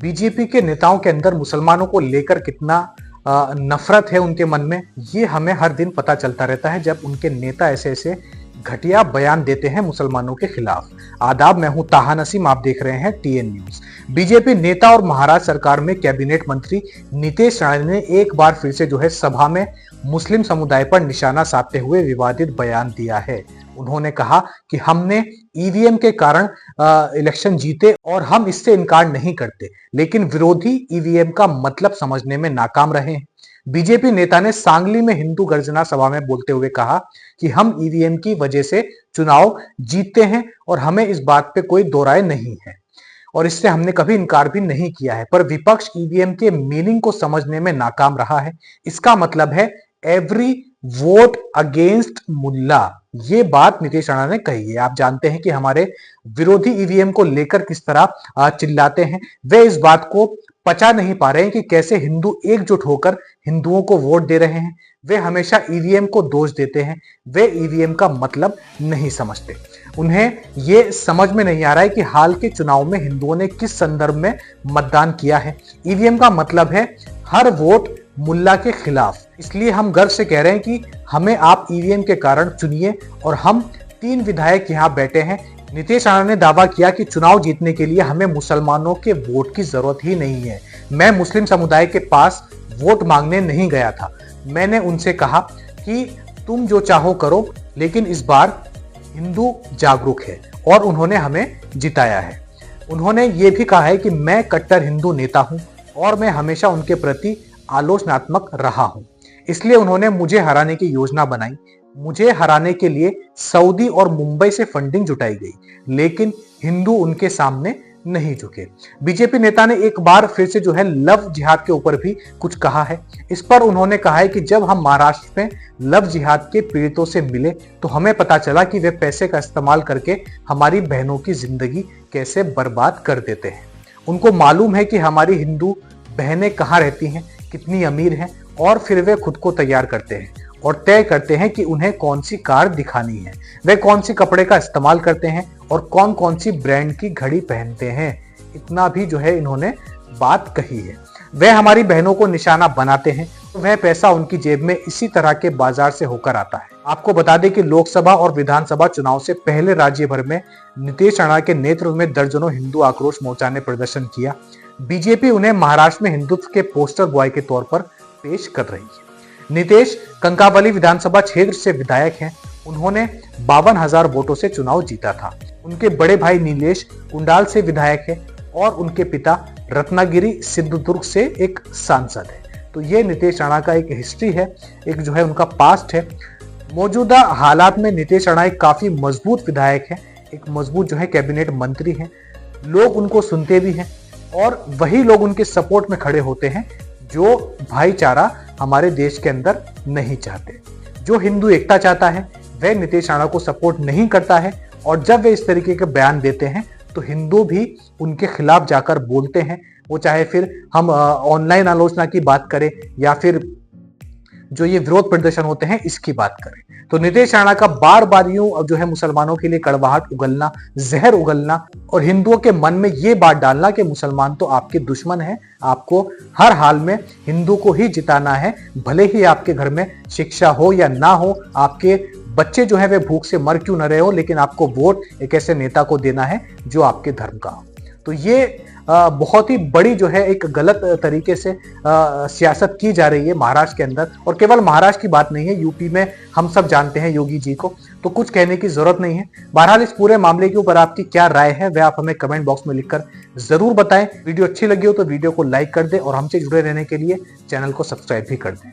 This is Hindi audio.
बीजेपी के नेताओं के अंदर मुसलमानों को लेकर कितना नफरत है उनके मन में, ये हमें हर दिन पता चलता रहता है जब उनके नेता ऐसे ऐसे घटिया बयान देते हैं मुसलमानों के खिलाफ। आदाब, मैं हूं ताहा नसीम, आप देख रहे हैं टीएन न्यूज। बीजेपी नेता और महाराष्ट्र सरकार में कैबिनेट मंत्री नितेश राणे ने एक बार फिर से सभा में मुस्लिम समुदाय पर निशाना साधते हुए विवादित बयान दिया है। उन्होंने कहा कि हमने ईवीएम के कारण इलेक्शन जीते और हम इससे इनकार नहीं करते, लेकिन विरोधी ईवीएम का मतलब समझने में नाकाम रहे हैं। बीजेपी नेता ने सांगली में हिंदू गर्जना सभा में बोलते हुए कहा कि हम ईवीएम की वजह से चुनाव जीतते हैं और हमें इस बात पे कोई दो राय नहीं है और इससे हमने कभी इनकार भी नहीं किया है, पर विपक्ष ईवीएम के मीनिंग को समझने में नाकाम रहा है। इसका मतलब है एवरी वोट अगेंस्ट मुल्ला। ये बात नितेश राणा ने कही है। आप जानते हैं कि हमारे विरोधी ईवीएम को लेकर किस तरह चिल्लाते हैं। वे इस बात को पचा नहीं पा रहे हैं कि कैसे हिंदू एकजुट होकर हिंदुओं को वोट दे रहे हैं। वे हमेशा ईवीएम को दोष देते हैं। वे ईवीएम का मतलब नहीं समझते। उन्हें ये समझ में नहीं आ रहा है कि हाल के चुनाव में हिंदुओं ने किस संदर्भ में मतदान किया है। ईवीएम का मतलब है हर वोट मुल्ला के खिलाफ। इसलिए हम गर्व से कह रहे हैं कि हमें आप ईवीएम के कारण चुनिए और हम 3 विधायक यहाँ बैठे हैं। नितेश राणा ने दावा किया कि चुनाव जीतने के लिए हमें मुसलमानों के वोट की जरूरत ही नहीं है। मैं मुस्लिम समुदाय के पास वोट मांगने नहीं गया था। मैंने उनसे कहा कि तुम जो चाहो करो, लेकिन इस बार हिंदू जागरूक है और उन्होंने हमें जिताया है। उन्होंने ये भी कहा है कि मैं कट्टर हिंदू नेता हूं और मैं हमेशा उनके प्रति आलोचनात्मक रहा हूं। इसलिए उन्होंने मुझे हराने की योजना बनाई। मुझे हराने के लिए सऊदी और मुंबई से फंडिंग जुटाई गई, लेकिन हिंदू उनके सामने नहीं झुके। बीजेपी नेता ने एक बार फिर से लव जिहाद के ऊपर भी कुछ कहा है। इस पर उन्होंने कहा है कि जब हम महाराष्ट्र में लव जिहाद के पीड़ितों से मिले तो हमें पता चला कि वे पैसे का इस्तेमाल करके हमारी बहनों की जिंदगी कैसे बर्बाद कर देते हैं। उनको मालूम है कि हमारी हिंदू बहनें कहाँ रहती हैं, कितनी अमीर हैं, और फिर वे खुद को तैयार करते हैं और तय करते हैं कि उन्हें कौन सी कार दिखानी है, वे कौन सी कपड़े का इस्तेमाल करते हैं और कौन कौन सी ब्रांड की घड़ी पहनते हैं। इतना भी इन्होंने बात कही है। वे हमारी बहनों को निशाना बनाते हैं, वह पैसा उनकी जेब में इसी तरह के बाजार से होकर आता है। आपको बता दें कि लोकसभा और विधानसभा चुनाव से पहले राज्य भर में नितेश राणा के नेतृत्व में दर्जनों हिंदू आक्रोश मोर्चा ने प्रदर्शन किया। बीजेपी उन्हें महाराष्ट्र में हिंदुत्व के पोस्टर बॉय के तौर पर पेश कर रही है। नितेश कंकावली विधानसभा क्षेत्र से विधायक हैं। उन्होंने 52,000 वोटों से चुनाव जीता था। उनके बड़े भाई नीलेश कुंडाल से विधायक है और उनके पिता रत्नागिरी सिंधुदुर्ग से एक सांसद है। तो ये नितेश राणा का एक हिस्ट्री है, एक उनका पास्ट है। मौजूदा हालात में नितेश राणा एक काफी मजबूत विधायक है, एक मजबूत कैबिनेट मंत्री है। लोग उनको सुनते भी हैं और वही लोग उनके सपोर्ट में खड़े होते हैं जो भाईचारा हमारे देश के अंदर नहीं चाहते। जो हिंदू एकता चाहता है वह नितेश राणा को सपोर्ट नहीं करता है, और जब वे इस तरीके के बयान देते हैं तो हिंदू भी उनके खिलाफ जाकर बोलते हैं। वो चाहे फिर हम ऑनलाइन आलोचना की बात करें या फिर जो ये विरोध प्रदर्शन होते हैं इसकी बात करें। तो नितेश राणा का बार बार यूं मुसलमानों के लिए कड़वाहट उगलना, जहर उगलना और हिंदुओं के मन में ये बात डालना कि मुसलमान तो आपके दुश्मन हैं, आपको हर हाल में हिंदू को ही जिताना है, भले ही आपके घर में शिक्षा हो या ना हो, आपके बच्चे वे भूख से मर क्यों न रहे हो, लेकिन आपको वोट एक ऐसे नेता को देना है जो आपके धर्म का हो। तो ये बहुत ही बड़ी एक गलत तरीके से सियासत की जा रही है महाराष्ट्र के अंदर। और केवल महाराष्ट्र की बात नहीं है, यूपी में हम सब जानते हैं योगी जी को, तो कुछ कहने की जरूरत नहीं है। बहरहाल इस पूरे मामले के ऊपर आपकी क्या राय है वह आप हमें कमेंट बॉक्स में लिखकर जरूर बताएं। वीडियो अच्छी लगी हो तो वीडियो को लाइक कर दें और हमसे जुड़े रहने के लिए चैनल को सब्सक्राइब भी कर दें।